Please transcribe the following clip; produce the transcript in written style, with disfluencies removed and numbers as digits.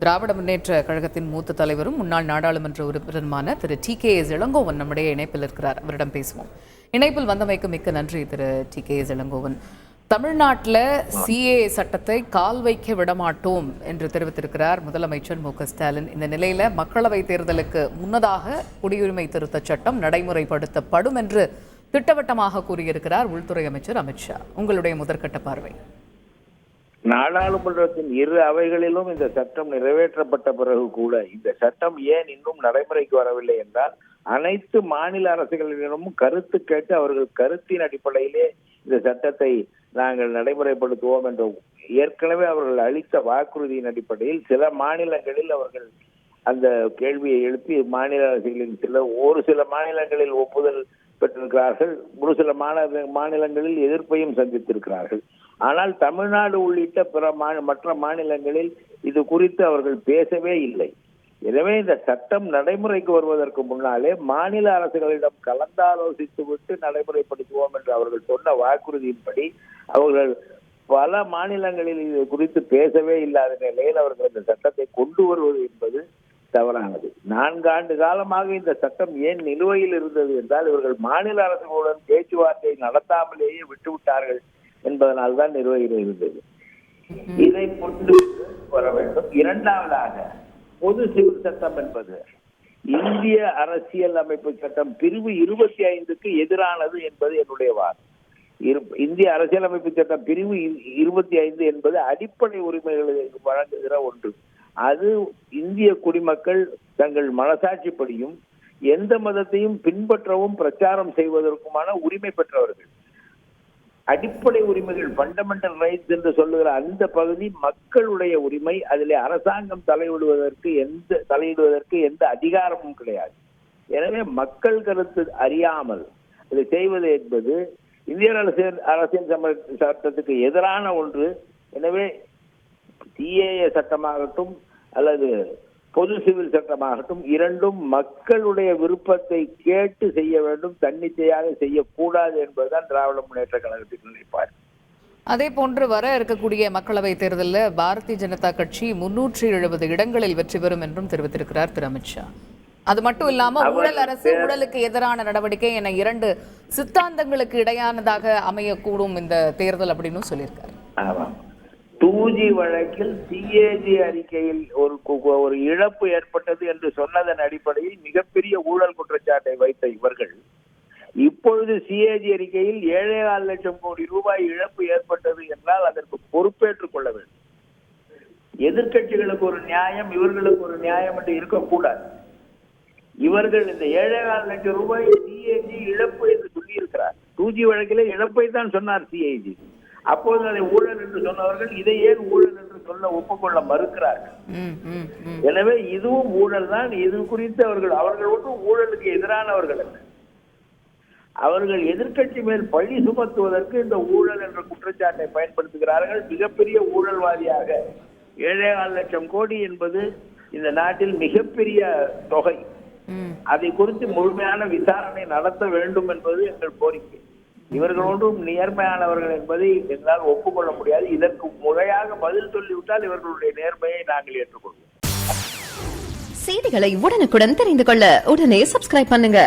திராவிட முன்னேற்ற கழகத்தின் மூத்த தலைவரும் முன்னாள் நாடாளுமன்ற உறுப்பினருமான திரு TKS இளங்கோவன் நம்முடைய இணைப்பில் இருக்கிறார். அவரிடம் பேசுவோம். இணைப்பில் வந்தமைக்கு மிக்க நன்றி திரு TKS இளங்கோவன். தமிழ்நாட்டில் CA சட்டத்தை கால் வைக்க விடமாட்டோம் என்று தெரிவித்திருக்கிறார் முதலமைச்சர் மு க ஸ்டாலின். இந்த நிலையில மக்களவை தேர்தலுக்கு முன்னதாக குடியுரிமை திருத்த சட்டம் நடைமுறைப்படுத்தப்படும் என்று திட்டவட்டமாக கூறியிருக்கிறார் உள்துறை அமைச்சர் அமித்ஷா. உங்களுடைய முதற்கட்ட பார்வை? நாடாளுமன்றத்தின் இரு அவைகளிலும் இந்த சட்டம் நிறைவேற்றப்பட்ட பிறகு கூட இந்த சட்டம் ஏன் இன்னும் நடைமுறைக்கு வரவில்லை என்றால், அனைத்து மாநில அரசுகளிடமும் கருத்து கேட்டு அவர்கள் கருத்தின் அடிப்படையிலே இந்த சட்டத்தை நாங்கள் நடைமுறைப்படுத்துவோம் என்ற ஏற்கனவே அவர்கள் அளித்த வாக்குறுதியின் அடிப்படையில் சில மாநிலங்களில் அவர்கள் அந்த கேள்வியை எழுப்பி மாநில அரசுகளின் ஒரு சில மாநிலங்களில் ஒப்புதல் பெற்றிருக்கிறார்கள், ஒரு சில மாநிலங்களில் எதிர்ப்பையும் சந்தித்திருக்கிறார்கள். ஆனால் தமிழ்நாடு உள்ளிட்ட மற்ற மாநிலங்களில் இது குறித்து அவர்கள் பேசவே இல்லை. எனவே இந்த சட்டம் நடைமுறைக்கு வருவதற்கு முன்னாலே மாநில அரசுகளிடம் கலந்தாலோசித்து விட்டு நடைமுறைப்படுத்துவோம் என்று அவர்கள் சொன்ன வாக்குறுதியின்படி அவர்கள் பல மாநிலங்களில் இது குறித்து பேசவே இல்லாத நிலையில் அவர்கள் இந்த சட்டத்தை கொண்டு வருவது என்பது தவறானது. 4 ஆண்டு காலமாக இந்த சட்டம் ஏன் நிலுவையில் இருந்தது என்றால், இவர்கள் மாநில அரசுகளுடன் பேச்சுவார்த்தை நடத்தாமலேயே விட்டுவிட்டார்கள் என்பதனால்தான் நிலுவையில் இருந்தது. இதை கொண்டு வர வேண்டும். இரண்டாவதாக, பொது சிவில் சட்டம் என்பது இந்திய அரசியல் அமைப்பு சட்டம் பிரிவு 25க்கு எதிரானது என்பது என்னுடைய வாதம். இந்திய அரசியலமைப்பு சட்டம் பிரிவு 25 என்பது அடிப்படை உரிமைகளை வழங்குகிற ஒன்று. அது இந்திய குடிமக்கள் தங்கள் மனசாட்சிப்படியும் எந்த மதத்தையும் பின்பற்றவும் பிரச்சாரம் செய்வதற்குமான உரிமை பெற்றவர்கள். அடிப்படை உரிமைகள், ஃபண்டமெண்டல் ரைட்ஸ் என்று சொல்லுகிற அந்த பகுதி மக்களுடைய உரிமை. அதிலே அரசாங்கம் தலையிடுவதற்கு எந்த அதிகாரமும் கிடையாது. எனவே மக்கள் கருத்து அறியாமல் இதை செய்வது என்பது இந்திய அரசியல் சட்டத்துக்கு எதிரான ஒன்று. எனவே CAA சட்டமாகட்டும் அல்லது பொது சிவில் சட்டமாகட்டும், இரண்டும் மக்களுடைய விருப்பத்தை கேட்டு செய்ய வேண்டும், தன்னிச்சையாக செய்யக்கூடாது என்பதுதான் திராவிட முன்னேற்ற கழகத்தின் நிலைப்பாடு. அதே போன்று வர இருக்கக்கூடிய மக்களவை தேர்தலில் பாரதிய ஜனதா கட்சி 370 இடங்களில் வெற்றி பெறும் என்றும் தெரிவித்திருக்கிறார் திரு அமித்ஷா. அது மட்டும் இல்லாம ஊழல் அரசு, ஊழலுக்கு எதிரான நடவடிக்கை என 2 சித்தாந்தங்களுக்கு இடையானதாக அமையக்கூடும் இந்த தேர்தல் அப்படின்னு சொல்லியிருக்காரு. 2G வழக்கில் CAG அறிக்கையில் ஒரு இழப்பு ஏற்பட்டது என்று சொன்னதன் அடிப்படையில் மிகப்பெரிய ஊழல் குற்றச்சாட்டை வைத்த இவர்கள் இப்பொழுது CAG அறிக்கையில் 7.25 லட்சம் கோடி ரூபாய் இழப்பு ஏற்பட்டது என்றால் அதற்கு பொறுப்பேற்றுக் கொள்ள வேண்டும். எதிர்கட்சிகளுக்கு ஒரு நியாயம், இவர்களுக்கு ஒரு நியாயம் என்று இருக்கக்கூடாது. இவர்கள் இந்த 7.25 லட்சம் ரூபாய் CAG இழப்பு என்று சொல்லி இருக்கிறார். 2G வழக்கிலே இழப்பை தான் சொன்னார் CAG. அப்போது அதை ஊழல் என்று சொன்னவர்கள் இதை ஏன் ஊழல் என்று சொல்ல ஒப்புக்கொள்ள மறுக்கிறார்கள். எனவே இதுவும் ஊழல் தான். இது குறித்து அவர்கள் ஒன்றும் ஊழலுக்கு எதிரானவர்கள் அல்ல. அவர்கள் எதிர்கட்சி மேல் பழி சுமத்துவதற்கு இந்த ஊழல் என்ற குற்றச்சாட்டை பயன்படுத்துகிறார்கள். மிகப்பெரிய ஊழல்வாதியாக 7.25 லட்சம் கோடி என்பது இந்த நாட்டில் மிகப்பெரிய தொகை. அதை குறித்து முழுமையான விசாரணை நடத்த வேண்டும் என்பது எங்கள் கோரிக்கை. இவர்கள் ஒன்றும் நேர்மையானவர்கள் என்பதை எங்களால் ஒப்புக்கொள்ள முடியாது. இதற்கு முறையாக பதில் சொல்லிவிட்டால் இவர்களுடைய நேர்மையை நாங்கள் ஏற்றுக்கொள்வோம். செய்திகளை உடனுக்குடன் தெரிந்து கொள்ள உடனே சப்ஸ்கிரைப் பண்ணுங்க.